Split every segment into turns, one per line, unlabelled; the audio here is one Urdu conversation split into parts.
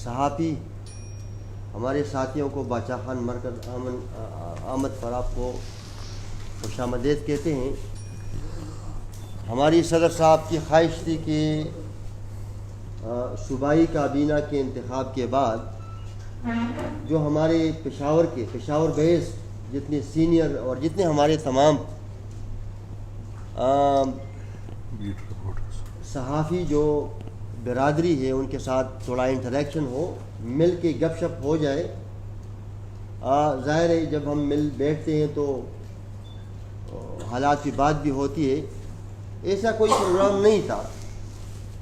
صحافی ہمارے ساتھیوں کو باچا خان مرکز آمد پر آپ کو خوش آمدید کہتے ہیں۔ ہماری صدر صاحب کی خواہش تھی کہ صوبائی کابینہ کے انتخاب کے بعد جو ہمارے پشاور بیس جتنے سینئر اور جتنے ہمارے تمام صحافی جو برادری ہے ان کے ساتھ تھوڑا انٹریکشن ہو، مل کے گپ شپ ہو جائے۔ ظاہر ہے جب ہم مل بیٹھتے ہیں تو حالات کی بات بھی ہوتی ہے۔ ایسا کوئی پروگرام نہیں تھا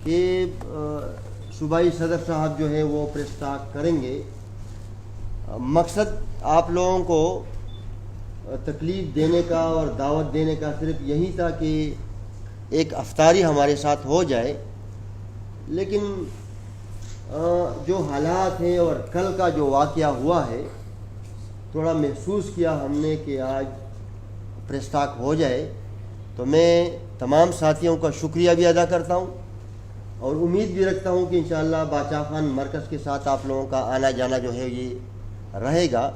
کہ صوبائی صدر صاحب جو ہے وہ پریس ٹاک کریں گے۔ مقصد آپ لوگوں کو تکلیف دینے کا اور دعوت دینے کا صرف یہی تھا کہ ایک افطاری ہمارے ساتھ ہو جائے، لیکن جو حالات ہیں اور کل کا جو واقعہ ہوا ہے تھوڑا محسوس کیا ہم نے کہ آج پریس ٹاک ہو جائے، تو میں تمام ساتھیوں کا شکریہ بھی ادا کرتا ہوں اور امید بھی رکھتا ہوں کہ انشاءاللہ باچا خان مرکز کے ساتھ آپ لوگوں کا آنا جانا جو ہے یہ رہے گا۔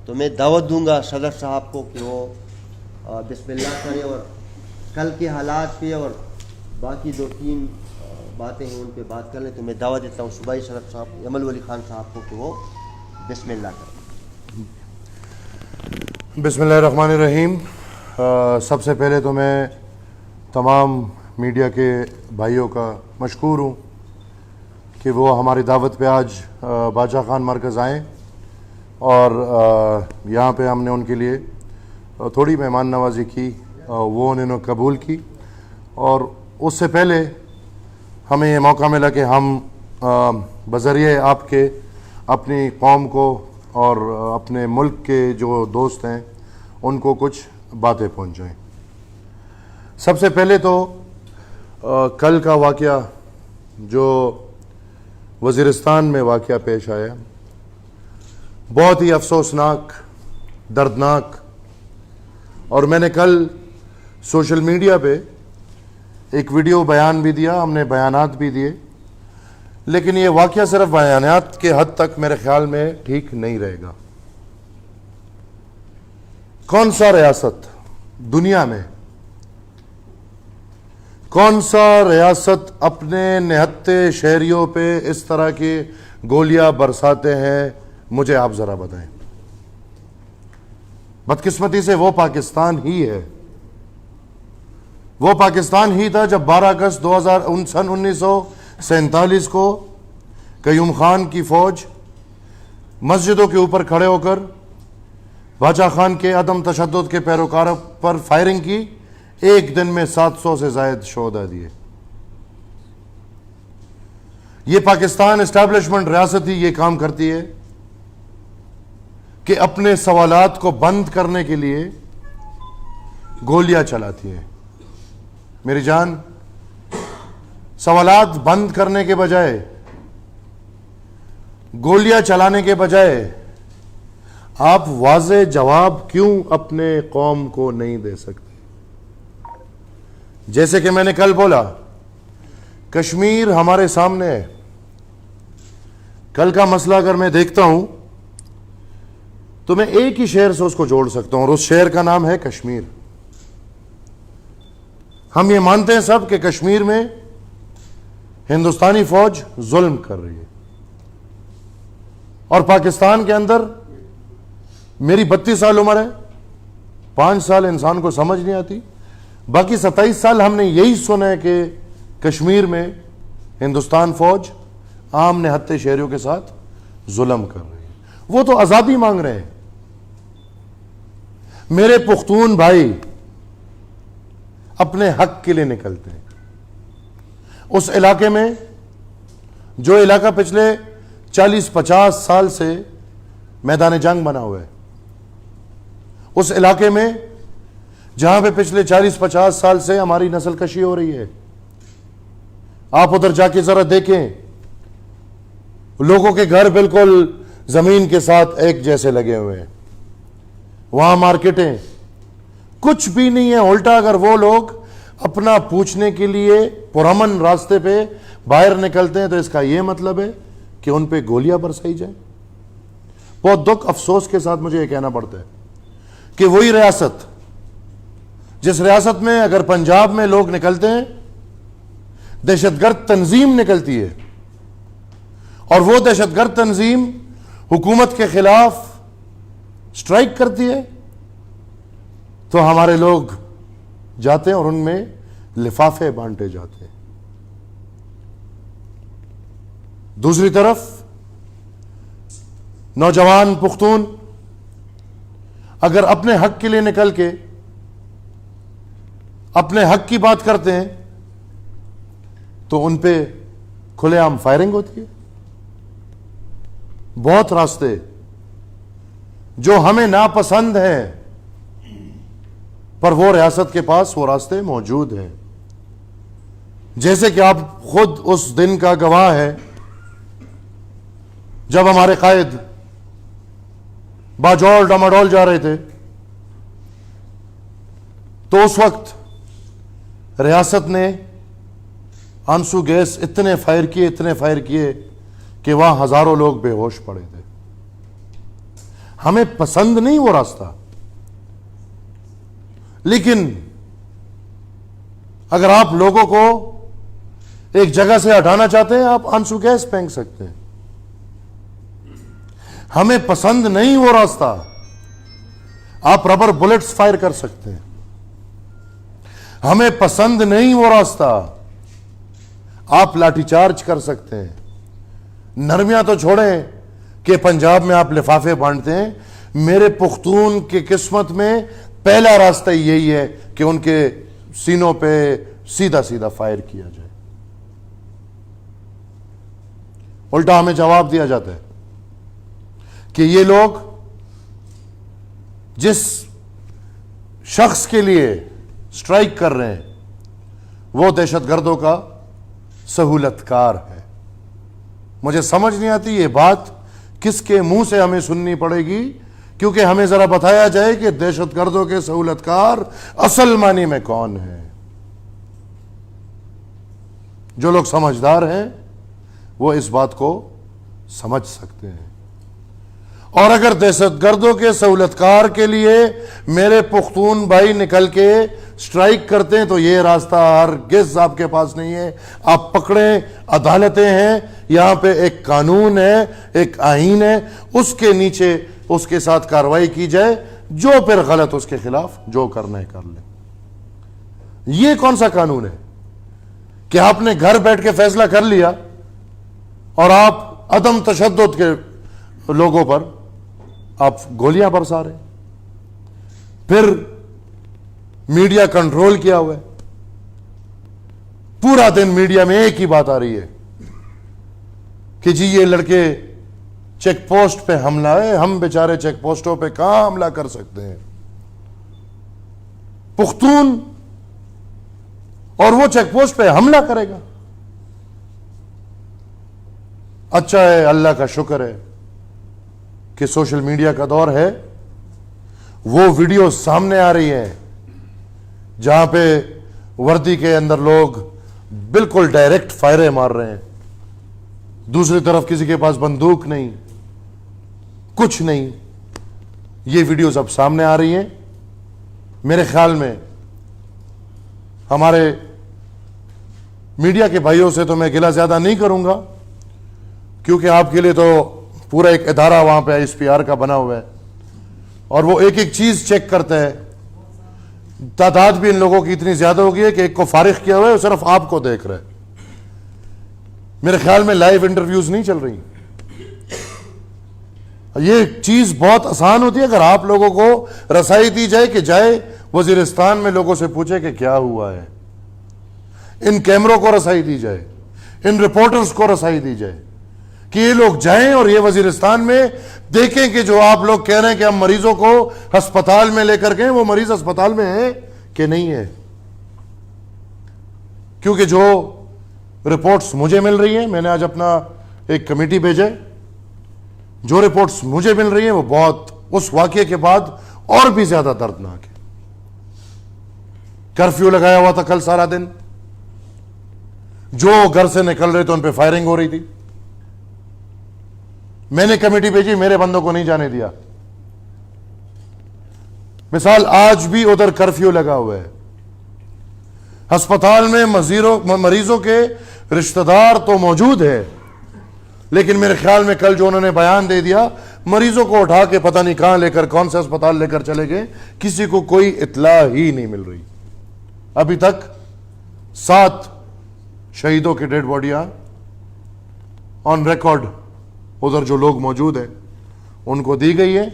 تو میں دعوت دوں گا صدر صاحب کو کہ وہ بسم اللہ کریں اور کل کے حالات پہ اور باقی 2-3 باتیں ہیں ان پہ بات کر لیں۔ تو میں دعوت دیتا ہوں صوبائی صدر صاحب امل ولی خان صاحب کو کہ وہ بسم اللہ کریں۔
بسم اللہ الرحمن الرحیم۔ سب سے پہلے تو میں تمام میڈیا کے بھائیوں کا مشکور ہوں کہ وہ ہماری دعوت پہ آج باچا خان مرکز آئیں اور یہاں پہ ہم نے ان کے لیے تھوڑی مہمان نوازی کی، وہ انہوں نے قبول کی، اور اس سے پہلے ہمیں یہ موقع ملا کہ ہم بذریعہ آپ کے اپنی قوم کو اور اپنے ملک کے جو دوست ہیں ان کو کچھ باتیں پہنچائیں۔ سب سے پہلے تو کل کا واقعہ جو وزیرستان میں واقعہ پیش آیا بہت ہی افسوسناک، دردناک، اور میں نے کل سوشل میڈیا پہ ایک ویڈیو بیان بھی دیا، ہم نے بیانات بھی دیے، لیکن یہ واقعہ صرف بیانات کے حد تک میرے خیال میں ٹھیک نہیں رہے گا۔ کون سا ریاست دنیا میں، کون سا ریاست اپنے نہتے شہریوں پہ اس طرح کی گولیاں برساتے ہیں؟ مجھے آپ ذرا بتائیں۔ بدقسمتی سے وہ پاکستان ہی ہے، وہ پاکستان ہی تھا جب 12 اگست 1947 کو قیوم خان کی فوج مسجدوں کے اوپر کھڑے ہو کر باچا خان کے عدم تشدد کے پیروکاروں پر فائرنگ کی، ایک دن میں 700 سے زائد شہداء دیے۔ یہ پاکستان اسٹیبلشمنٹ ریاست ہی یہ کام کرتی ہے کہ اپنے سوالات کو بند کرنے کے لیے گولیاں چلاتی ہے۔ میری جان، سوالات بند کرنے کے بجائے، گولیاں چلانے کے بجائے آپ واضح جواب کیوں اپنے قوم کو نہیں دے سکتے؟ جیسے کہ میں نے کل بولا، کشمیر ہمارے سامنے ہے۔ کل کا مسئلہ اگر میں دیکھتا ہوں تو میں ایک ہی شہر سے اس کو جوڑ سکتا ہوں اور اس شہر کا نام ہے کشمیر۔ ہم یہ مانتے ہیں سب کہ کشمیر میں ہندوستانی فوج ظلم کر رہی ہے، اور پاکستان کے اندر میری 32 سال عمر ہے، 5 سال انسان کو سمجھ نہیں آتی، باقی 27 سال ہم نے یہی سنا ہے کہ کشمیر میں ہندوستان فوج عام نہتے شہریوں کے ساتھ ظلم کر رہی ہے۔ وہ تو آزادی مانگ رہے ہیں۔ میرے پختون بھائی اپنے حق کے لیے نکلتے ہیں۔ اس علاقے میں جو علاقہ پچھلے 40-50 سال سے میدان جنگ بنا ہوا ہے، اس علاقے میں جہاں پہ پچھلے 40-50 سال سے ہماری نسل کشی ہو رہی ہے، آپ ادھر جا کے ذرا دیکھیں، لوگوں کے گھر بالکل زمین کے ساتھ ایک جیسے لگے ہوئے ہیں، وہاں مارکیٹیں کچھ بھی نہیں ہے۔ الٹا اگر وہ لوگ اپنا پوچھنے کے لیے پرامن راستے پہ باہر نکلتے ہیں تو اس کا یہ مطلب ہے کہ ان پہ گولیاں برسائی جائیں. بہت دکھ افسوس کے ساتھ مجھے یہ کہنا پڑتا ہے کہ وہی ریاست جس ریاست میں اگر پنجاب میں لوگ نکلتے ہیں دہشت گرد تنظیم نکلتی ہے اور وہ دہشت گرد تنظیم حکومت کے خلاف سٹرائک کرتی ہے تو ہمارے لوگ جاتے ہیں اور ان میں لفافے بانٹے جاتے ہیں. دوسری طرف نوجوان پختون اگر اپنے حق کے لیے نکل کے اپنے حق کی بات کرتے ہیں تو ان پہ کھلے عام فائرنگ ہوتی ہے. بہت راستے جو ہمیں ناپسند ہیں پر وہ ریاست کے پاس وہ راستے موجود ہیں. جیسے کہ آپ خود اس دن کا گواہ ہے جب ہمارے قائد باجوڑ ڈماڈول جا رہے تھے تو اس وقت ریاست نے آنسو گیس اتنے فائر کیے کہ وہاں ہزاروں لوگ بے ہوش پڑے تھے. ہمیں پسند نہیں وہ راستہ, لیکن اگر آپ لوگوں کو ایک جگہ سے ہٹانا چاہتے ہیں آپ آنسو گیس پھینک سکتے ہیں. ہمیں پسند نہیں وہ راستہ, آپ ربر بلٹس فائر کر سکتے ہیں. ہمیں پسند نہیں وہ راستہ, آپ لاٹھی چارج کر سکتے ہیں. نرمیاں تو چھوڑیں کہ پنجاب میں آپ لفافے بانٹتے ہیں. میرے پختون کی قسمت میں پہلا راستہ یہی ہے کہ ان کے سینوں پہ سیدھا سیدھا فائر کیا جائے. الٹا ہمیں جواب دیا جاتا ہے کہ یہ لوگ جس شخص کے لیے سٹرائک کر رہے ہیں وہ دہشت گردوں کا سہولت کار ہے. مجھے سمجھ نہیں آتی یہ بات کس کے منہ سے ہمیں سننی پڑے گی, کیونکہ ہمیں ذرا بتایا جائے کہ دہشت گردوں کے سہولت کار اصل معنی میں کون ہیں. جو لوگ سمجھدار ہیں وہ اس بات کو سمجھ سکتے ہیں. اور اگر دہشت گردوں کے سہولت کار کے لیے میرے پختون بھائی نکل کے سٹرائک کرتے ہیں تو یہ راستہ ہرگز آپ کے پاس نہیں ہے. آپ پکڑیں, عدالتیں ہیں, یہاں پہ ایک قانون ہے, ایک آئین ہے, اس کے نیچے اس کے ساتھ کارروائی کی جائے, جو پھر غلط اس کے خلاف جو کرنا ہے کر لیں. یہ کون سا قانون ہے کہ آپ نے گھر بیٹھ کے فیصلہ کر لیا اور آپ عدم تشدد کے لوگوں پر آپ گولیاں برسا رہے, پھر میڈیا کنٹرول کیا ہوا ہے. پورا دن میڈیا میں ایک ہی بات آ رہی ہے کہ جی یہ لڑکے چیک پوسٹ پہ حملہ ہے, ہم بیچارے چیک پوسٹوں پہ کہاں حملہ کر سکتے ہیں. پختون اور وہ چیک پوسٹ پہ حملہ کرے گا. اچھا ہے, اللہ کا شکر ہے کہ سوشل میڈیا کا دور ہے, وہ ویڈیو سامنے آ رہی ہے جہاں پہ وردی کے اندر لوگ بالکل ڈائریکٹ فائریں مار رہے ہیں, دوسری طرف کسی کے پاس بندوق نہیں, کچھ نہیں. یہ ویڈیوز اب سامنے آ رہی ہیں. میرے خیال میں ہمارے میڈیا کے بھائیوں سے تو میں گلہ زیادہ نہیں کروں گا, کیونکہ آپ کے لیے تو پورا ایک ادارہ وہاں پہ ایس پی آر کا بنا ہوا ہے اور وہ ایک ایک چیز چیک کرتا ہے. تعداد بھی ان لوگوں کی اتنی زیادہ ہو گئی ہے کہ ایک کو فارغ کیا ہوا ہے, وہ صرف آپ کو دیکھ رہا ہے. میرے خیال میں لائیو انٹرویوز نہیں چل رہی. یہ چیز بہت آسان ہوتی ہے اگر آپ لوگوں کو رسائی دی جائے کہ جائے وزیرستان میں لوگوں سے پوچھے کہ کیا ہوا ہے, ان کیمروں کو رسائی دی جائے, ان رپورٹرز کو رسائی دی جائے کہ یہ لوگ جائیں اور یہ وزیرستان میں دیکھیں کہ جو آپ لوگ کہہ رہے ہیں کہ ہم مریضوں کو ہسپتال میں لے کر گئے, وہ مریض ہسپتال میں ہے کہ نہیں ہے. کیونکہ جو رپورٹس مجھے مل رہی ہیں, میں نے آج اپنا ایک کمیٹی بھیجے, جو رپورٹس مجھے مل رہی ہیں وہ بہت اس واقعے کے بعد اور بھی زیادہ دردناک ہے. کرفیو لگایا ہوا تھا کل سارا دن, جو گھر سے نکل رہے تھے ان پہ فائرنگ ہو رہی تھی. میں نے کمیٹی بھیجی, میرے بندوں کو نہیں جانے دیا. مثال آج بھی ادھر کرفیو لگا ہوا ہے. ہسپتال میں مریضوں کے رشتہ دار تو موجود ہے, لیکن میرے خیال میں کل جو انہوں نے بیان دے دیا, مریضوں کو اٹھا کے پتہ نہیں کہاں لے کر, کون سے ہسپتال لے کر چلے گئے, کسی کو کوئی اطلاع ہی نہیں مل رہی. ابھی تک 7 شہیدوں کی ڈیڈ باڈیاں آن ریکارڈ ادھر جو لوگ موجود ہیں ان کو دی گئی ہے.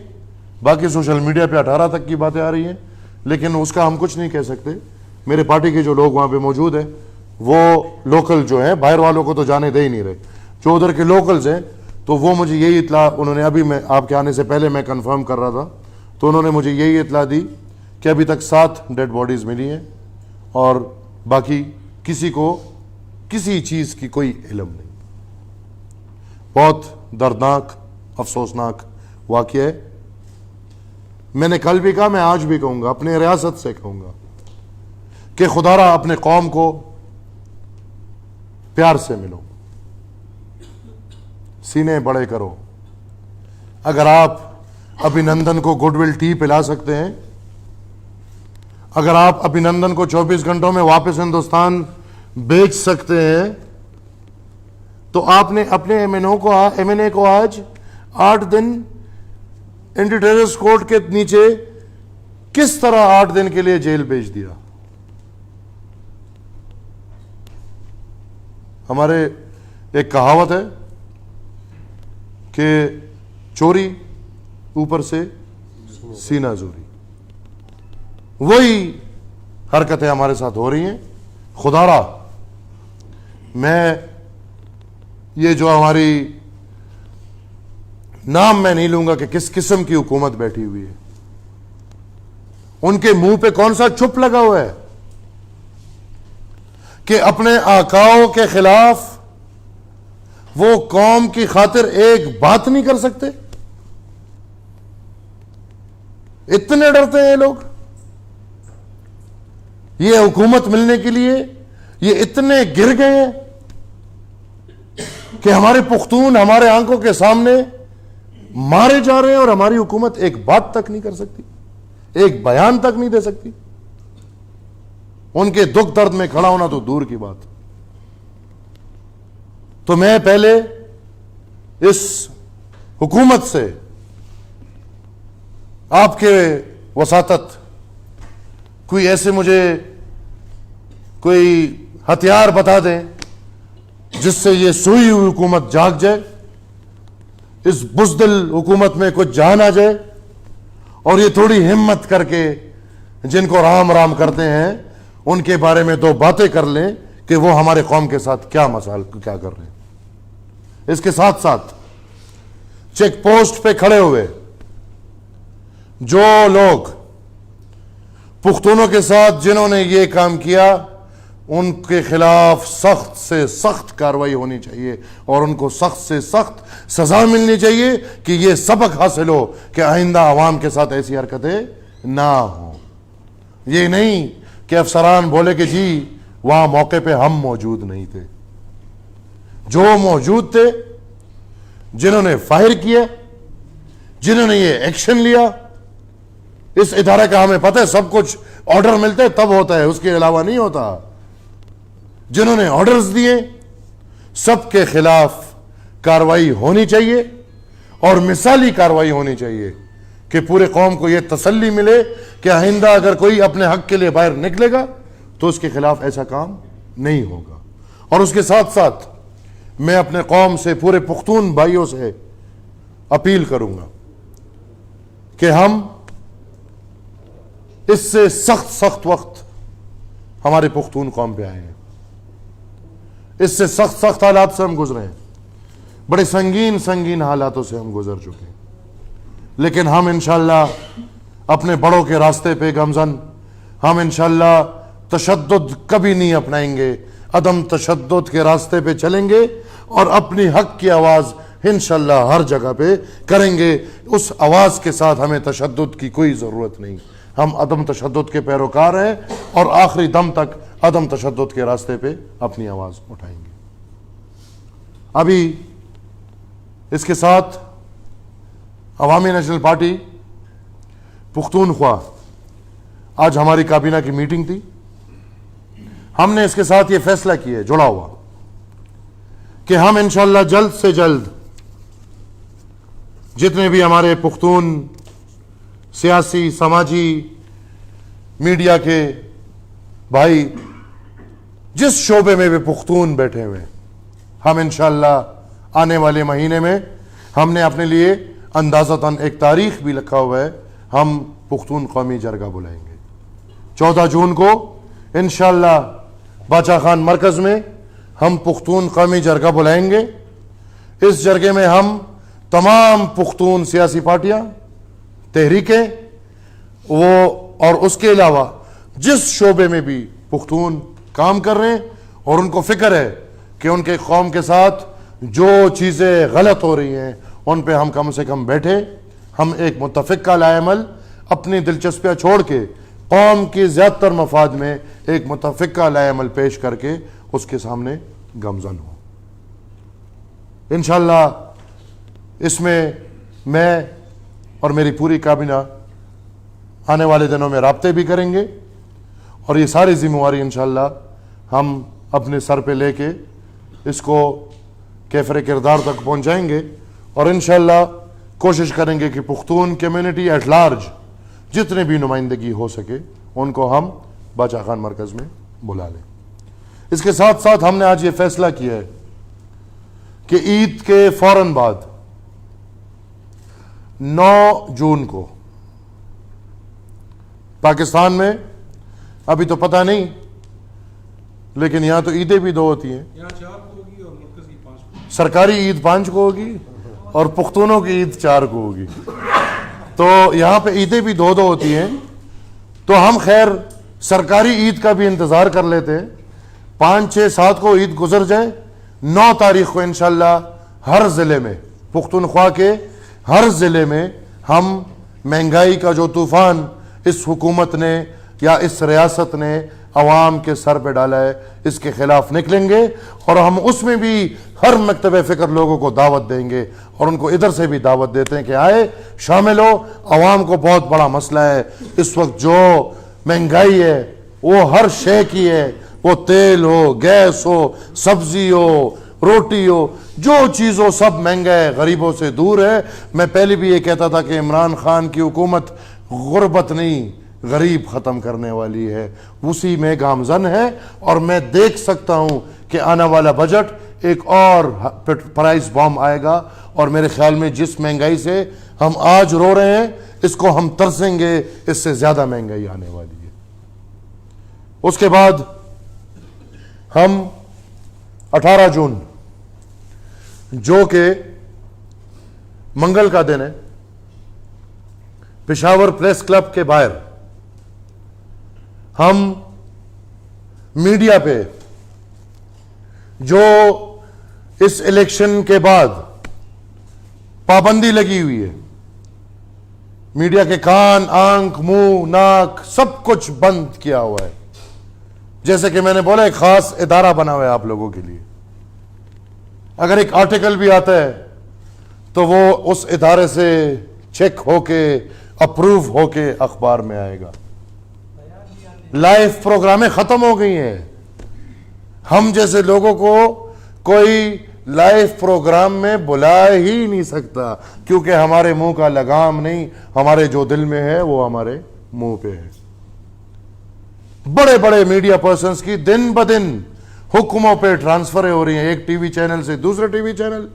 باقی سوشل میڈیا پہ 18 تک کی باتیں آ رہی ہیں, لیکن اس کا ہم کچھ نہیں کہہ سکتے. میرے پارٹی کے جو لوگ وہاں پہ موجود ہیں وہ لوکل جو ہیں, باہر والوں کو تو جانے دے ہی نہیں رہے. جو ادھر کے لوکلز ہیں تو وہ مجھے یہی اطلاع انہوں نے, ابھی میں آپ کے آنے سے پہلے میں کنفرم کر رہا تھا, تو انہوں نے مجھے یہی اطلاع دی کہ ابھی تک 7 ڈیڈ باڈیز ملی ہیں اور باقی کسی کو کسی چیز کی کوئی علم نہیں. بہت دردناک, افسوسناک واقعہ ہے. میں نے کل بھی کہا, میں آج بھی کہوں گا, اپنے ریاست سے کہوں گا کہ خدا را اپنے قوم کو پیار سے ملو, سینے بڑے کرو. اگر آپ ابھینندن کو گڈ ول ٹی پلا سکتے ہیں, اگر آپ ابھینندن کو 24 گھنٹوں میں واپس ہندوستان بیچ سکتے ہیں, تو آپ نے اپنے ایم این اے کو آج 8 دن اینٹی ٹیررسٹ کورٹ کے نیچے کس طرح 8 دن کے لیے جیل بھیج دیا. ہمارے ایک کہاوت ہے کہ چوری اوپر سے سینہ زوری, وہی حرکتیں ہمارے ساتھ ہو رہی ہیں. خدا را میں یہ جو ہماری, نام میں نہیں لوں گا کہ کس قسم کی حکومت بیٹھی ہوئی ہے, ان کے منہ پہ کون سا چپ لگا ہوا ہے کہ اپنے آقاؤں کے خلاف وہ قوم کی خاطر ایک بات نہیں کر سکتے. اتنے ڈرتے ہیں یہ لوگ, یہ حکومت ملنے کے لیے یہ اتنے گر گئے ہیں کہ ہمارے پختون ہمارے آنکھوں کے سامنے مارے جا رہے ہیں اور ہماری حکومت ایک بات تک نہیں کر سکتی, ایک بیان تک نہیں دے سکتی. ان کے دکھ درد میں کھڑا ہونا تو دور کی بات. تو میں پہلے اس حکومت سے آپ کے وساطت کوئی ایسے مجھے کوئی ہتھیار بتا دیں جس سے یہ سوئی ہوئی حکومت جاگ جائے, اس بزدل حکومت میں کچھ جان آ جائے, اور یہ تھوڑی ہمت کر کے جن کو رام رام کرتے ہیں ان کے بارے میں 2 باتیں کر لیں کہ وہ ہمارے قوم کے ساتھ کیا کر رہے ہیں. اس کے ساتھ ساتھ چیک پوسٹ پہ کھڑے ہوئے جو لوگ پختونوں کے ساتھ جنہوں نے یہ کام کیا, ان کے خلاف سخت سے سخت کارروائی ہونی چاہیے اور ان کو سخت سے سخت سزا ملنی چاہیے کہ یہ سبق حاصل ہو کہ آئندہ عوام کے ساتھ ایسی حرکتیں نہ ہوں. یہ نہیں کہ افسران بولے کہ جی وہاں موقع پہ ہم موجود نہیں تھے. جو موجود تھے, جنہوں نے فائر کیا, جنہوں نے یہ ایکشن لیا, اس ادارے کا ہمیں پتہ ہے سب کچھ آرڈر ملتے تب ہوتا ہے, اس کے علاوہ نہیں ہوتا. جنہوں نے آرڈرز دیے سب کے خلاف کارروائی ہونی چاہیے اور مثالی کارروائی ہونی چاہیے کہ پورے قوم کو یہ تسلی ملے کہ آئندہ اگر کوئی اپنے حق کے لیے باہر نکلے گا تو اس کے خلاف ایسا کام نہیں ہوگا. اور اس کے ساتھ ساتھ میں اپنے قوم سے, پورے پختون بھائیوں سے اپیل کروں گا کہ ہم اس سے سخت وقت ہمارے پختون قوم پہ آئے ہیں, اس سے سخت حالات سے ہم گزرے ہیں, بڑے سنگین حالاتوں سے ہم گزر چکے ہیں, لیکن ہم انشاءاللہ اپنے بڑوں کے راستے پہ گامزن, ہم انشاءاللہ تشدد کبھی نہیں اپنائیں گے, عدم تشدد کے راستے پہ چلیں گے اور اپنی حق کی آواز انشاءاللہ ہر جگہ پہ کریں گے. اس آواز کے ساتھ ہمیں تشدد کی کوئی ضرورت نہیں, ہم عدم تشدد کے پیروکار ہیں اور آخری دم تک عدم تشدد کے راستے پہ اپنی آواز اٹھائیں گے. ابھی اس کے ساتھ عوامی نیشنل پارٹی پختونخوا آج ہماری کابینہ کی میٹنگ تھی. ہم نے اس کے ساتھ یہ فیصلہ کیا ہے جڑا ہوا کہ ہم انشاءاللہ جلد سے جلد جتنے بھی ہمارے پختون سیاسی سماجی میڈیا کے بھائی جس شعبے میں بھی پختون بیٹھے ہوئے ہم انشاءاللہ آنے والے مہینے میں ہم نے اپنے لیے اندازتاً ایک تاریخ بھی لکھا ہوا ہے, ہم پختون قومی جرگہ بلائیں گے 14 جون کو انشاءاللہ باچا خان مرکز میں ہم پختون قومی جرگہ بلائیں گے. اس جرگے میں ہم تمام پختون سیاسی پارٹیاں تحریکیں وہ اور اس کے علاوہ جس شعبے میں بھی پختون کام کر رہے ہیں اور ان کو فکر ہے کہ ان کے قوم کے ساتھ جو چیزیں غلط ہو رہی ہیں ان پہ ہم کم سے کم بیٹھے, ہم ایک متفقہ لائے عمل اپنی دلچسپیاں چھوڑ کے قوم کے زیادہ تر مفاد میں ایک متفقہ لائے عمل پیش کر کے اس کے سامنے گامزن ہو. انشاءاللہ اس میں اور میری پوری کابینہ آنے والے دنوں میں رابطے بھی کریں گے اور یہ ساری ذمہ داری انشاءاللہ ہم اپنے سر پہ لے کے اس کو کیفر کردار تک پہنچائیں گے اور انشاءاللہ کوشش کریں گے کہ پختون کمیونٹی ایٹ لارج جتنے بھی نمائندگی ہو سکے ان کو ہم باچا خان مرکز میں بلا لیں. اس کے ساتھ ساتھ ہم نے آج یہ فیصلہ کیا ہے کہ عید کے فوراً بعد 9 جون کو پاکستان میں ابھی تو پتہ نہیں لیکن یہاں تو عیدیں بھی 2 ہوتی ہیں, سرکاری عید 5 کو ہوگی اور پختونوں کی عید 4 کو ہوگی, تو یہاں پہ عیدیں بھی 2 ہوتی ہیں. تو ہم خیر سرکاری عید کا بھی انتظار کر لیتے ہیں, 5 6 7 کو عید گزر جائے, 9 تاریخ کو انشاءاللہ ہر ضلع میں پختونخوا کے ہر ضلع میں ہم مہنگائی کا جو طوفان اس حکومت نے یا اس ریاست نے عوام کے سر پہ ڈالا ہے اس کے خلاف نکلیں گے اور ہم اس میں بھی ہر مکتب فکر لوگوں کو دعوت دیں گے اور ان کو ادھر سے بھی دعوت دیتے ہیں کہ آئے شامل ہو. عوام کو بہت بڑا مسئلہ ہے اس وقت, جو مہنگائی ہے وہ ہر شے کی ہے, وہ تیل ہو, گیس ہو, سبزی ہو, روٹی ہو, جو چیز ہو سب مہنگا ہے, غریبوں سے دور ہے. میں پہلے بھی یہ کہتا تھا کہ عمران خان کی حکومت غربت نہیں غریب ختم کرنے والی ہے, اسی میں گامزن ہے اور میں دیکھ سکتا ہوں کہ آنے والا بجٹ ایک اور پرائز بام آئے گا اور میرے خیال میں جس مہنگائی سے ہم آج رو رہے ہیں اس کو ہم ترسیں گے, اس سے زیادہ مہنگائی آنے والی ہے. اس کے بعد ہم 18 جون جو کہ منگل کا دن ہے, پشاور پریس کلب کے باہر ہم میڈیا پہ جو اس الیکشن کے بعد پابندی لگی ہوئی ہے, میڈیا کے کان آنکھ منہ ناک سب کچھ بند کیا ہوا ہے. جیسے کہ میں نے بولا ایک خاص ادارہ بنا ہوا ہے آپ لوگوں کے لیے, اگر ایک آرٹیکل بھی آتا ہے تو وہ اس ادارے سے چیک ہو کے اپروو ہو کے اخبار میں آئے گا. لائیو پروگرامیں ختم ہو گئی ہیں, ہم جیسے لوگوں کو کوئی لائیو پروگرام میں بلا ہی نہیں سکتا کیونکہ ہمارے منہ کا لگام نہیں, ہمارے جو دل میں ہے وہ ہمارے منہ پہ ہے. بڑے بڑے میڈیا پرسنز کی دن بدن حکموں پہ ٹرانسفریں ہو رہی ہیں, ایک ٹی وی چینل سے دوسرے ٹی وی چینل,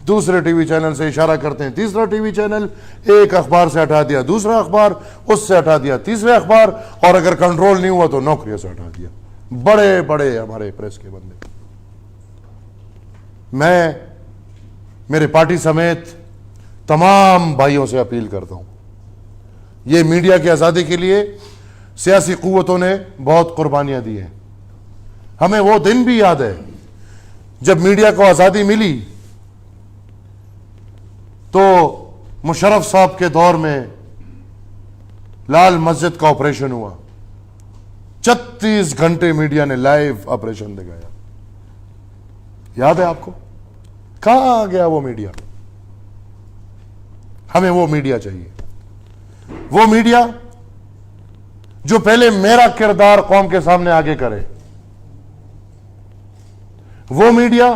دوسرے ٹی وی چینل سے اشارہ کرتے ہیں تیسرا ٹی وی چینل, ایک اخبار سے ہٹا دیا دوسرا اخبار, اس سے ہٹا دیا تیسرے اخبار, اور اگر کنٹرول نہیں ہوا تو نوکریوں سے ہٹا دیا. بڑے بڑے ہمارے پریس کے بندے. میں میرے پارٹی سمیت تمام بھائیوں سے اپیل کرتا ہوں, یہ میڈیا کی آزادی کے لیے سیاسی قوتوں نے بہت قربانیاں دی ہیں. ہمیں وہ دن بھی یاد ہے جب میڈیا کو آزادی ملی تو مشرف صاحب کے دور میں لال مسجد کا آپریشن ہوا, 36 گھنٹے میڈیا نے لائیو آپریشن دکھایا. یاد ہے آپ کو؟ کہاں گیا وہ میڈیا؟ ہمیں وہ میڈیا چاہیے، وہ میڈیا جو پہلے میرا کردار قوم کے سامنے آگے کرے، وہ میڈیا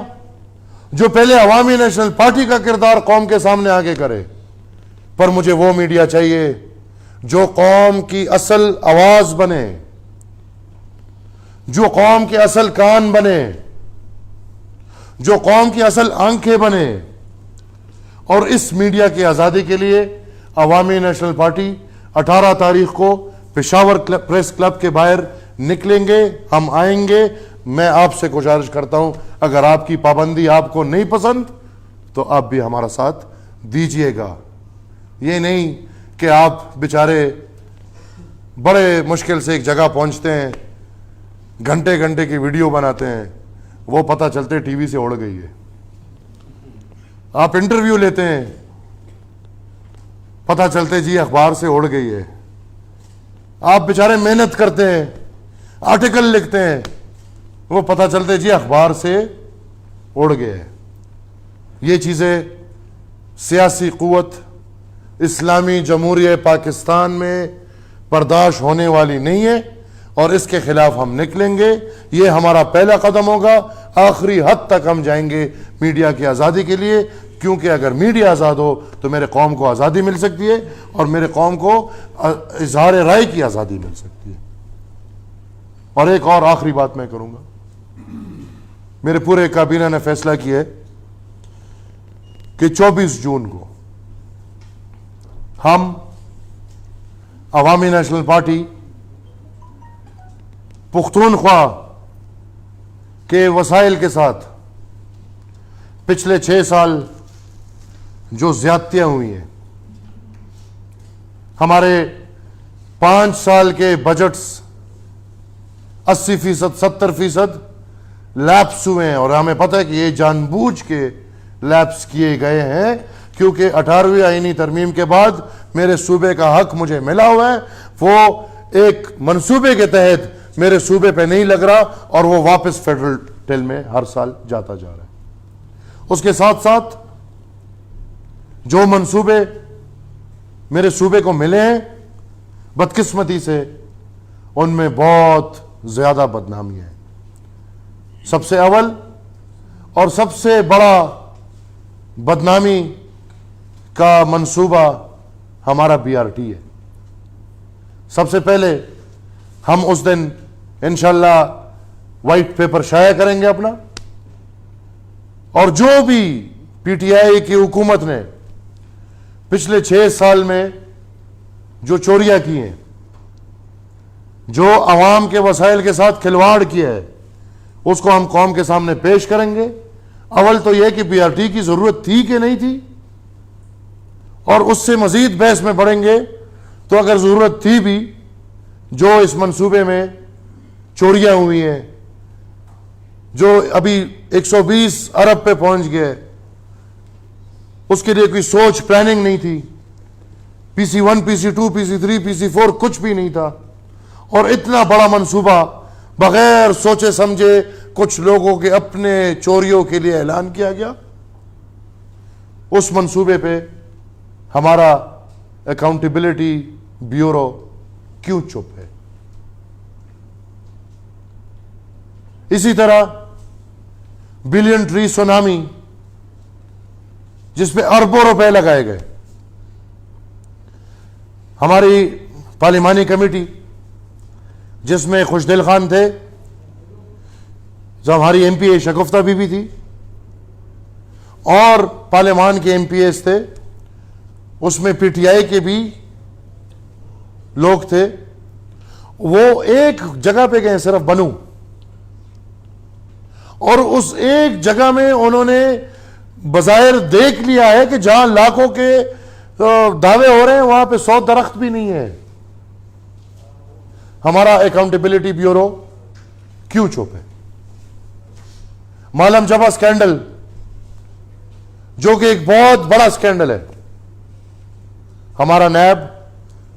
جو پہلے عوامی نیشنل پارٹی کا کردار قوم کے سامنے آگے کرے، پر مجھے وہ میڈیا چاہیے جو قوم کی اصل آواز بنے، جو قوم کے اصل کان بنے، جو قوم کی اصل آنکھیں بنے۔ اور اس میڈیا کی آزادی کے لیے عوامی نیشنل پارٹی 18 تاریخ کو پشاور پریس کلب کے باہر نکلیں گے، ہم آئیں گے۔ میں آپ سے گزارش کرتا ہوں، اگر آپ کی پابندی آپ کو نہیں پسند تو آپ بھی ہمارا ساتھ دیجئے گا۔ یہ نہیں کہ آپ بیچارے بڑے مشکل سے ایک جگہ پہنچتے ہیں، گھنٹے گھنٹے کی ویڈیو بناتے ہیں، وہ پتہ چلتے ٹی وی سے اڑ گئی ہے۔ آپ انٹرویو لیتے ہیں، پتہ چلتے جی اخبار سے اڑ گئی ہے۔ آپ بیچارے محنت کرتے ہیں، آرٹیکل لکھتے ہیں، وہ پتہ چلتے جی اخبار سے اڑ گئے ہے۔ یہ چیزیں سیاسی قوت اسلامی جمہوریہ پاکستان میں برداشت ہونے والی نہیں ہے، اور اس کے خلاف ہم نکلیں گے۔ یہ ہمارا پہلا قدم ہوگا، آخری حد تک ہم جائیں گے میڈیا کی آزادی کے لیے، کیونکہ اگر میڈیا آزاد ہو تو میرے قوم کو آزادی مل سکتی ہے، اور میرے قوم کو اظہار رائے کی آزادی مل سکتی ہے۔ اور ایک اور آخری بات میں کروں گا، میرے پورے کابینہ نے فیصلہ کیا ہے کہ 24 جون کو ہم عوامی نیشنل پارٹی پختونخوا کے وسائل کے ساتھ پچھلے 6 سال جو زیادتیاں ہوئی ہیں، ہمارے 5 سال کے بجٹس 80%، 70% لیپس ہوئے ہیں، اور ہمیں پتہ ہے کہ یہ جان بوجھ کے لیپس کیے گئے ہیں، کیونکہ 18ویں آئینی ترمیم کے بعد میرے صوبے کا حق مجھے ملا ہوا ہے، وہ ایک منصوبے کے تحت میرے صوبے پہ نہیں لگ رہا، اور وہ واپس فیڈرل ٹیل میں ہر سال جاتا جا رہا ہے۔ اس کے ساتھ ساتھ جو منصوبے میرے صوبے کو ملے ہیں، بدقسمتی سے ان میں بہت زیادہ بدنامی ہے۔ سب سے اول اور سب سے بڑا بدنامی کا منصوبہ ہمارا BRT ہے۔ سب سے پہلے ہم اس دن انشاءاللہ وائٹ پیپر شائع کریں گے اپنا، اور جو بھی PTI کی حکومت نے پچھلے 6 سال میں جو چوریاں کی ہیں، جو عوام کے وسائل کے ساتھ کھلواڑ کیا ہے، اس کو ہم قوم کے سامنے پیش کریں گے۔ اول تو یہ کہ BRT کی ضرورت تھی کہ نہیں تھی، اور اس سے مزید بحث میں پڑیں گے تو اگر ضرورت تھی بھی، جو اس منصوبے میں چوریاں ہوئی ہیں، جو ابھی 120 ارب پہ پہنچ گئے، اس کے لیے کوئی سوچ پلاننگ نہیں تھی، PC1 PC2 PC3 PC4 کچھ بھی نہیں تھا، اور اتنا بڑا منصوبہ بغیر سوچے سمجھے کچھ لوگوں کے اپنے چوریوں کے لیے اعلان کیا گیا۔ اس منصوبے پہ ہمارا اکاؤنٹیبلٹی بیورو کیوں چپ ہے؟ اسی طرح بلین ٹری سونامی، جس پہ اربوں روپے لگائے گئے، ہماری پارلیمانی کمیٹی جس میں خوشدل خان تھے، جو ہماری MP شگفتہ بی بی تھی، اور پارلیمان کے MPs تھے، اس میں PTI کے بھی لوگ تھے، وہ ایک جگہ پہ گئے صرف بنو، اور اس ایک جگہ میں انہوں نے بظاہر دیکھ لیا ہے کہ جہاں لاکھوں کے دعوے ہو رہے ہیں وہاں پہ 100 درخت بھی نہیں ہے۔ ہمارا اکاؤنٹیبلٹی بیورو کیوں چپ ہے؟ مالم جبا سکینڈل، جو کہ ایک بہت بڑا سکینڈل ہے، ہمارا نیب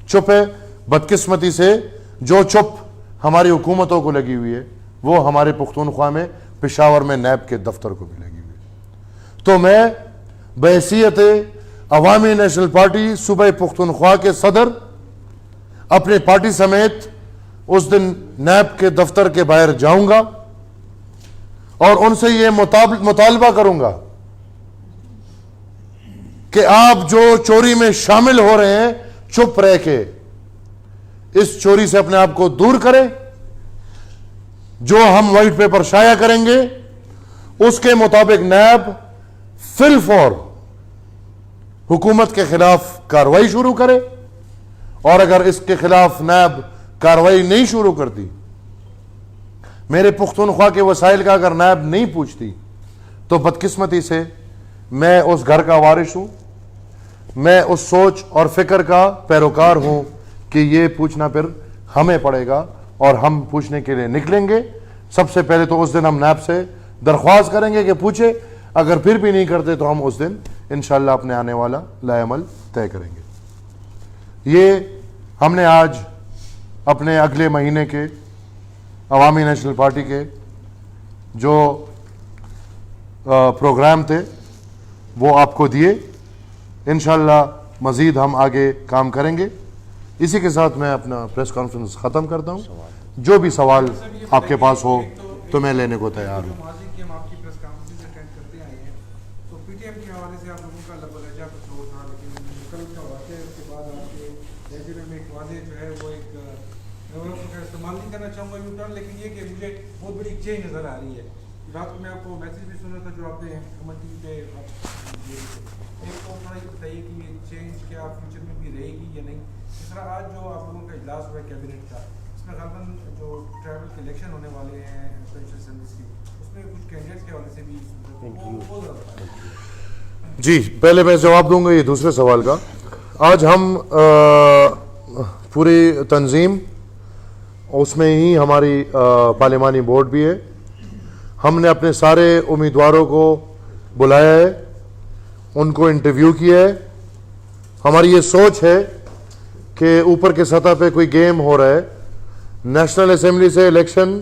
چپ ہے۔ بدقسمتی سے جو چپ ہماری حکومتوں کو لگی ہوئی ہے، وہ ہمارے پختونخوا میں پشاور میں نیب کے دفتر کو بھی لگی ہوئی ہے۔ تو میں بحیثیت عوامی نیشنل پارٹی صوبہ پختونخوا کے صدر اپنے پارٹی سمیت اس دن نیب کے دفتر کے باہر جاؤں گا اور ان سے یہ مطالبہ کروں گا کہ آپ جو چوری میں شامل ہو رہے ہیں چپ رہ کے اس چوری سے اپنے آپ کو دور کریں. جو ہم وائٹ پیپر شائع کریں گے اس کے مطابق نیب فی الفور حکومت کے خلاف کارروائی شروع کرے, اور اگر اس کے خلاف نیب کارروائی نہیں شروع کرتی, میرے پختونخوا کے وسائل کا اگر نیب نہیں پوچھتی, تو بدقسمتی سے میں اس گھر کا وارث ہوں, میں اس سوچ اور فکر کا پیروکار ہوں کہ یہ پوچھنا پھر ہمیں پڑے گا, اور ہم پوچھنے کے لیے نکلیں گے. سب سے پہلے تو اس دن ہم نیب سے درخواست کریں گے کہ پوچھے, اگر پھر بھی نہیں کرتے تو ہم اس دن انشاءاللہ اپنے آنے والا لائے عمل طے کریں گے. یہ ہم نے آج اپنے اگلے مہینے کے عوامی نیشنل پارٹی کے جو پروگرام تھے وہ آپ کو دیے. انشاءاللہ مزید ہم آگے کام کریں گے. اسی کے ساتھ میں اپنا پریس کانفرنس ختم کرتا ہوں. جو بھی سوال آپ کے پاس ہو تو میں لینے کو تیار ہوں.
استعمال نہیں کرنا چاہوں گا یو ٹرن, لیکن یہ کہ مجھے بہت بڑی چینج نظر آ رہی ہے. رات کو میں آپ کو میسج بھی سنا تھا جو آپ نے کمنٹ ٹی وی پہ ایک تو تھوڑا یہ بتائیے کہ یہ چینج کیا فیوچر میں بھی رہے گی یا نہیں. اس طرح آج جو آپ لوگوں کا اجلاس ہوا ہے کیبنٹ کا, اس میں غالباً جو ٹرائبل کے الیکشن ہونے والے ہیں پروونشل اسمبلیز کی, اس میں کچھ کینڈیڈیٹس کے حوالے سے بھی
جی پہلے میں جواب دوں گا یہ دوسرے سوال کا. آج ہم پوری تنظیم, اس میں ہی ہماری پارلیمانی بورڈ بھی ہے, ہم نے اپنے سارے امیدواروں کو بلایا ہے, ان کو انٹرویو کیا ہے. ہماری یہ سوچ ہے کہ اوپر کے سطح پہ کوئی گیم ہو رہا ہے. نیشنل اسمبلی سے الیکشن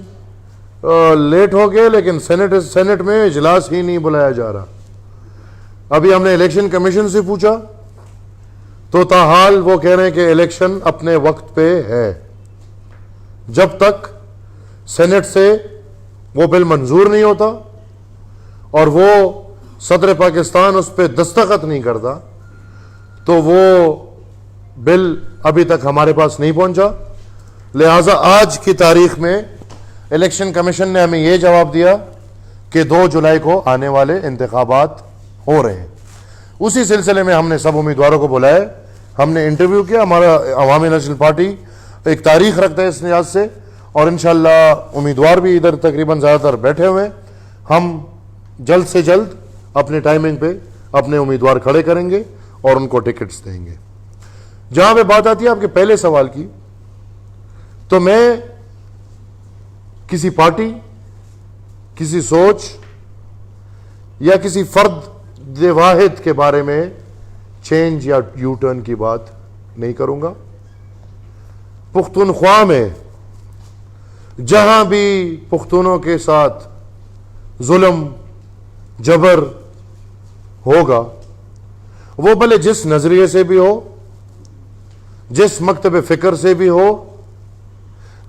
لیٹ ہو گئے, لیکن سینٹ میں اجلاس ہی نہیں بلایا جا رہا. ابھی ہم نے الیکشن کمیشن سے پوچھا تو تاحال وہ کہہ رہے ہیں کہ الیکشن اپنے وقت پہ ہے. جب تک سینٹ سے وہ بل منظور نہیں ہوتا اور وہ صدر پاکستان اس پہ دستخط نہیں کرتا, تو وہ بل ابھی تک ہمارے پاس نہیں پہنچا. لہٰذا آج کی تاریخ میں الیکشن کمیشن نے ہمیں یہ جواب دیا کہ 2 جولائی کو آنے والے انتخابات ہو رہے ہیں. اسی سلسلے میں ہم نے سب امیدواروں کو بلایا, ہم نے انٹرویو کیا. ہمارا عوامی نیشنل پارٹی ایک تاریخ رکھتا ہے اس لحاظ سے, اور انشاءاللہ امیدوار بھی ادھر تقریباً زیادہ تر بیٹھے ہوئے ہیں. ہم جلد سے جلد اپنے ٹائمنگ پہ اپنے امیدوار کھڑے کریں گے اور ان کو ٹکٹس دیں گے. جہاں پہ بات آتی ہے آپ کے پہلے سوال کی, تو میں کسی پارٹی, کسی سوچ یا کسی فرد واحد کے بارے میں چینج یا یو ٹرن کی بات نہیں کروں گا. پختونخوا میں جہاں بھی پختونوں کے ساتھ ظلم جبر ہوگا, وہ بھلے جس نظریے سے بھی ہو, جس مکتب فکر سے بھی ہو,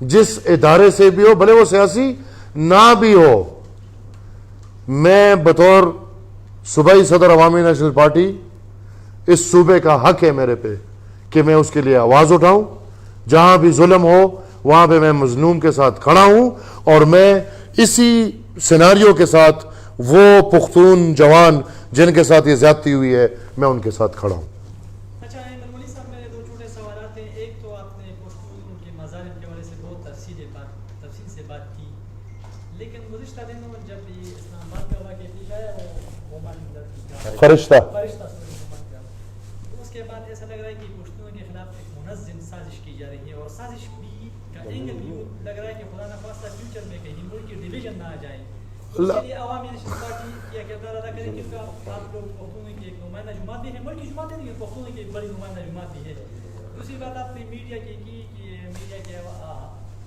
جس ادارے سے بھی ہو, بھلے وہ سیاسی نہ بھی ہو, میں بطور صوبائی صدر عوامی نیشنل پارٹی, اس صوبے کا حق ہے میرے پہ کہ میں اس کے لیے آواز اٹھاؤں. جہاں بھی ظلم ہو وہاں پہ میں مظلوم کے ساتھ کھڑا ہوں, اور میں اسی سیناریو کے ساتھ وہ پختون جوان جن کے ساتھ یہ زیادتی ہوئی ہے, میں ان کے ساتھ کھڑا ہوں.
اچھا ملمولی صاحب, میرے 2 چھوٹے سوالات ہیں. ایک تو آپ نے پختون کے مظالم کے حوالے سے بہت تفصیل سے بات کی, لیکن گزشتہ دنوں جب یہ اسلام آباد کا واقعہ پیش آیا, وہ
فرشتہ
اس کے بعد ایسا لگ رہا ہے کہ پشتونوں کے خلاف ایک منظم سازش کی جا رہی ہے, اور سازش بھی کا اینگل بھی لگ رہا ہے کہ خدا نخواستہ فیوچر میں کہیں ملک کی ڈویژن نہ آ جائے. اس کے لیے عوامی نیشنل پارٹی کیا کردار ادا کرے, کیونکہ آپ لوگ پختونوں کی ایک نمائندہ جماعت بھی ہے, ملک کی جماعت نہیں, پختونوں کی ایک بڑی نمائندہ جماعت بھی ہے. دوسری بات آپ نے میڈیا کی کہ میڈیا کے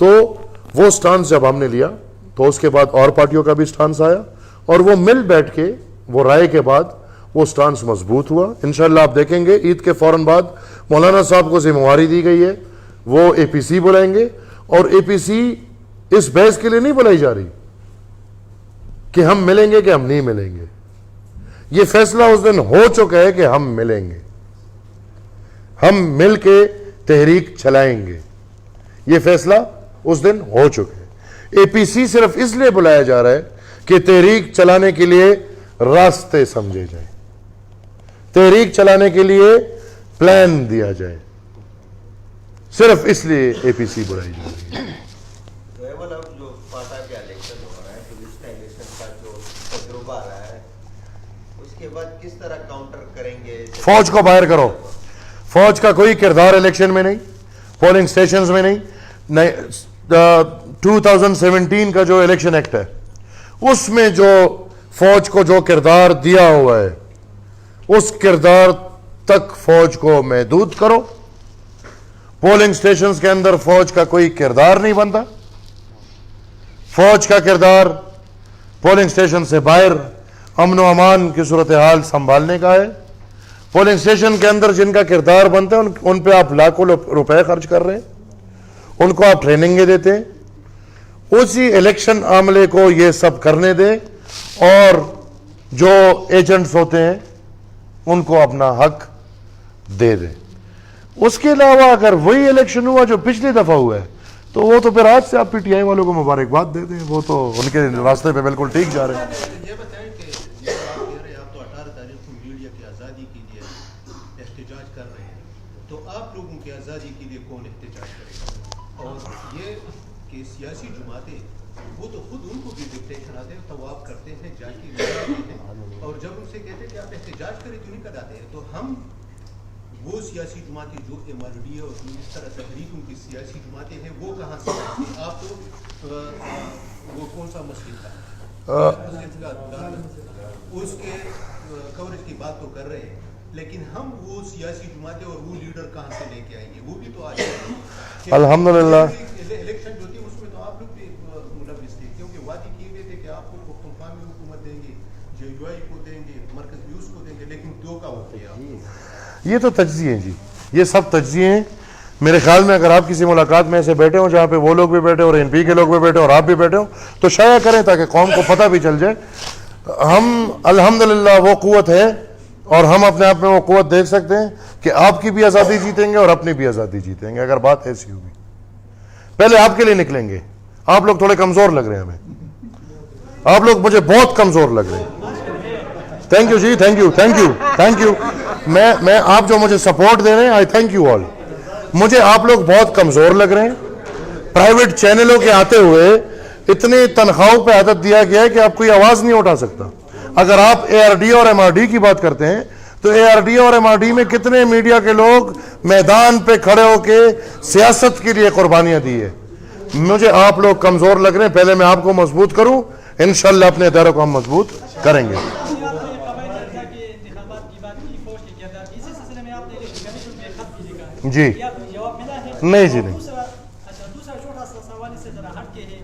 تو وہ سٹانس جب ہم نے لیا تو اس کے بعد اور پارٹیوں کا بھی سٹانس آیا اور وہ مل بیٹھ کے وہ رائے کے بعد وہ سٹانس مضبوط ہوا. انشاءاللہ آپ دیکھیں گے عید کے فوراً بعد مولانا صاحب کو ذمہ داری دی گئی ہے, وہ اے پی سی بلائیں گے, اور اے پی سی اس بحث کے لیے نہیں بلائی جا رہی کہ ہم ملیں گے کہ ہم نہیں ملیں گے. یہ فیصلہ اس دن ہو چکا ہے کہ ہم ملیں گے, ہم مل کے تحریک چلائیں گے. یہ فیصلہ اس دن ہو چکا ہے. اے پی سی صرف اس لیے بلایا جا رہا ہے کہ تحریک چلانے کے لیے راستے سمجھے جائیں, تحریک چلانے کے لیے پلان دیا جائے, صرف اس لیے اے پی سی بلائی جا رہی ہے.
تو ایول اب جو پاٹا کے الیکشن ہو رہا ہے, پولیس کا الیکشن کا جو تجربہ رہا ہے, اس کے بعد کس طرح کاؤنٹر کریں گے؟
فوج کو باہر کرو. فوج کا کوئی کردار الیکشن میں نہیں, پولنگ سٹیشنز میں نہیں. 2017 کا جو الیکشن ایکٹ ہے اس میں جو فوج کو جو کردار دیا ہوا ہے اس کردار تک فوج کو محدود کرو. پولنگ سٹیشنز کے اندر فوج کا کوئی کردار نہیں بنتا. فوج کا کردار پولنگ سٹیشن سے باہر امن و امان کی صورتحال سنبھالنے کا ہے. پولنگ سٹیشن کے اندر جن کا کردار بنتا ہے ان پہ آپ لاکھوں روپے خرچ کر رہے ہیں, ان کو آپ ٹریننگیں دیتے ہیں. اسی الیکشن عملے کو یہ سب کرنے دیں اور جو ایجنٹس ہوتے ہیں ان کو اپنا حق دے دیں. اس کے علاوہ اگر وہی الیکشن ہوا جو پچھلی دفعہ ہوا ہے تو وہ تو پھر آج سے آپ پی ٹی آئی والوں کو مبارکباد دے دیں, وہ تو ان کے راستے پہ بالکل ٹھیک جا رہے ہیں.
یہ بتائیں کہ یہ آپ کہہ رہے ہیں آپ تو 18 تاریخ کو میڈیا کی آزادی کے لیے احتجاج کر رہے ہیں, تو آپ لوگوں کی آزادی کے لیے کون احتجاج کرے گا؟ اور یہ کہ سیاسی جماعتیں وہ تو خود ان کو بھی ڈکٹیشن آتے ہیں, طواف کرتے ہیں, جا کے لڑاتے ہیں, اور جب ان سے کہتے ہیں کہ آپ احتجاج کریں تو نہیں کراتے ہیں. تو ہم وہ سیاسی جماعتیں جو ایم آر ڈی ہے اور اس طرح تحریک ان کی سیاسی جماعتیں ہیں وہ کہاں سے آئیں گے؟ آپ تو وہ کون سا مسئلہ تھا اس کے کوریج کی بات تو کر رہے ہیں, لیکن ہم وہ سیاسی جماعتیں اور وہ لیڈر کہاں سے لے کے آئیں گے؟ وہ بھی تو آج
الحمدللہ
الیکشن جو تھی اس میں تو آپ لوگ بھی ملوث تھے, کیونکہ وعدے کیے گئے تھے کہ آپ کو پختونخوا میں حکومت دیں گے, جے یو آئی کو دیں گے, مرکز بھی اس کو دیں گے, لیکن دھوکہ ہو گیا.
یہ تو تجزیے ہیں جی, یہ سب تجزیے ہیں. میرے خیال میں اگر آپ کسی ملاقات میں ایسے بیٹھے ہوں جہاں پہ وہ لوگ بھی بیٹھے اور این پی کے لوگ بھی بیٹھے اور آپ بھی بیٹھے ہوں تو شائع کریں تاکہ قوم کو پتہ بھی چل جائے. ہم الحمدللہ وہ قوت ہے اور ہم اپنے آپ میں وہ قوت دیکھ سکتے ہیں کہ آپ کی بھی آزادی جیتیں گے اور اپنی بھی آزادی جیتیں گے. اگر بات ایسی ہوگی پہلے آپ کے لیے نکلیں گے. آپ لوگ تھوڑے کمزور لگ رہے ہیں, ہمیں آپ لوگ مجھے بہت کمزور لگ رہے ہیں. تھینک یو جی, thank you, thank you, thank you. میں آپ جو مجھے سپورٹ دے رہے ہیں, آئی تھینک یو آل. مجھے آپ لوگ بہت کمزور لگ رہے ہیں. پرائیویٹ چینلوں کے آتے ہوئے اتنی تنخواہوں پہ عادت دیا گیا ہے کہ آپ کوئی آواز نہیں اٹھا سکتا. اگر آپ اے آر ڈی اور ایم آر ڈی کی بات کرتے ہیں تو اے آر ڈی اور ایم آر ڈی میں کتنے میڈیا کے لوگ میدان پہ کھڑے ہو کے سیاست کے لیے قربانیاں دی ہے. مجھے آپ لوگ کمزور لگ رہے ہیں. پہلے میں آپ کو مضبوط کروں, انشاءاللہ اپنے اداروں کو ہم مضبوط کریں گے. جی نہیں جی نہیں.
دوسرا چھوٹا سا سوال سے ذرا ہٹ کے ہے,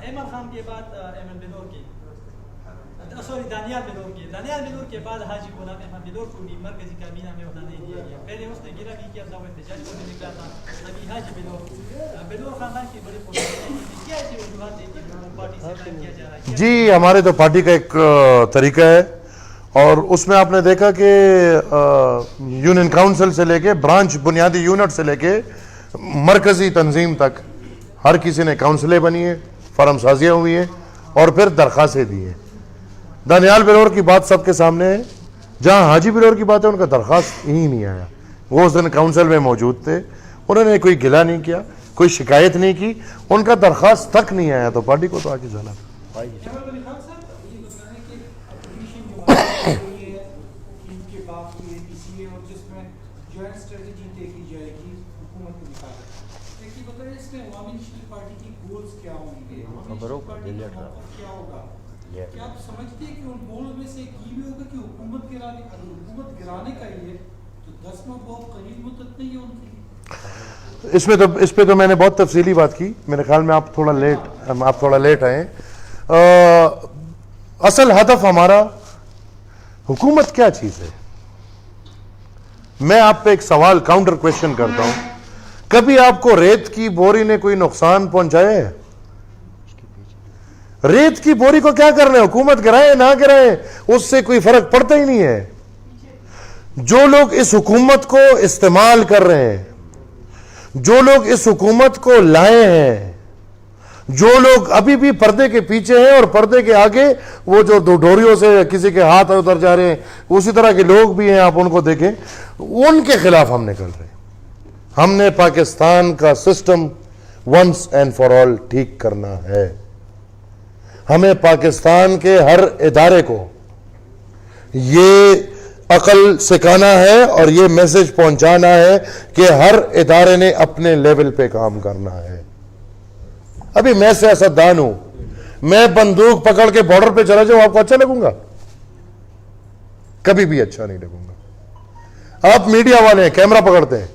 ایمن خان کے بعد ایمن بلور کے دانیال بلور کے بعد حاجی غلام احمد بلور کو بھی مرکزی کابینہ میں بنانے دیا گیا. پہلے اس نے گرا بھی کیا تھا, وہ احتجاج کرنے نکلا تھا. ابھی حاجی بلور خاندان کی بڑی پوزیشن کیا ایسی وجوہات ہے کہ پارٹی سے الگ کیا جا رہا ہے؟
جی ہمارے تو پارٹی کا ایک طریقہ ہے اور اس میں آپ نے دیکھا کہ یونین کاؤنسل سے لے کے برانچ بنیادی یونٹ سے لے کے مرکزی تنظیم تک ہر کسی نے کاؤنسلیں بنی ہیں, فارم سازیاں ہوئی ہیں اور پھر درخواستیں دی ہیں. دانیال بلور کی بات سب کے سامنے ہے. جہاں حاجی بلور کی بات ہے ان کا درخواست ہی نہیں آیا. وہ اس دن کاؤنسل میں موجود تھے, انہوں نے کوئی گلہ نہیں کیا, کوئی شکایت نہیں کی, ان کا درخواست تک نہیں آیا. تو پارٹی کو تو آگے جانا تھا.
کیا آپ سمجھتے ہیں کہ ان گولز میں سے ایک یہ بھی ہوگا کہ حکومت گرانے کا یہ تو 10 میں بہت قریب مدت نہیں ہے ان کے لیے؟
اس پہ تو میں نے بہت تفصیلی بات کی. میرے خیال میں آپ تھوڑا لیٹ آئے. اصل ہدف ہمارا حکومت کیا چیز ہے. میں آپ پہ ایک سوال کاؤنٹر کویشچن کرتا ہوں. کبھی آپ کو ریت کی بوری نے کوئی نقصان پہنچایا ہے؟ ریت کی بوری کو کیا کرنا ہے؟ حکومت گرائے نہ گرائے اس سے کوئی فرق پڑتا ہی نہیں ہے. جو لوگ اس حکومت کو استعمال کر رہے ہیں, جو لوگ اس حکومت کو لائے ہیں, جو لوگ ابھی بھی پردے کے پیچھے ہیں اور پردے کے آگے وہ جو دو ڈوریوں سے کسی کے ہاتھ اتر جا رہے ہیں, اسی طرح کے لوگ بھی ہیں, آپ ان کو دیکھیں, ان کے خلاف ہم نکل رہے ہیں. ہم نے پاکستان کا system once and for all ٹھیک کرنا ہے. ہمیں پاکستان کے ہر ادارے کو یہ عقل سکھانا ہے اور یہ میسج پہنچانا ہے کہ ہر ادارے نے اپنے لیول پہ کام کرنا ہے. ابھی میں سیاستدان ہوں, میں بندوق پکڑ کے بارڈر پہ چلا جاؤں, آپ کو اچھا لگوں گا؟ کبھی بھی اچھا نہیں لگوں گا. آپ میڈیا والے ہیں, کیمرہ پکڑتے ہیں,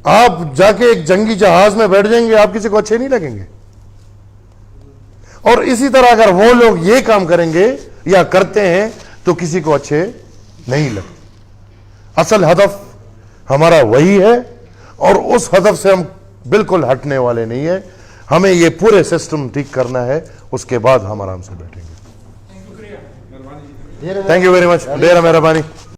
آپ جا کے ایک جنگی جہاز میں بیٹھ جائیں گے, آپ کسی کو اچھے نہیں لگیں گے. اور اسی طرح اگر وہ لوگ یہ کام کریں گے یا کرتے ہیں تو کسی کو اچھے نہیں لگتے. اصل ہدف ہمارا وہی ہے اور اس ہدف سے ہم بالکل ہٹنے والے نہیں ہیں. ہمیں یہ پورے سسٹم ٹھیک کرنا ہے, اس کے بعد ہم آرام سے بیٹھیں گے. Thank you very much. ڈیر مہربانی.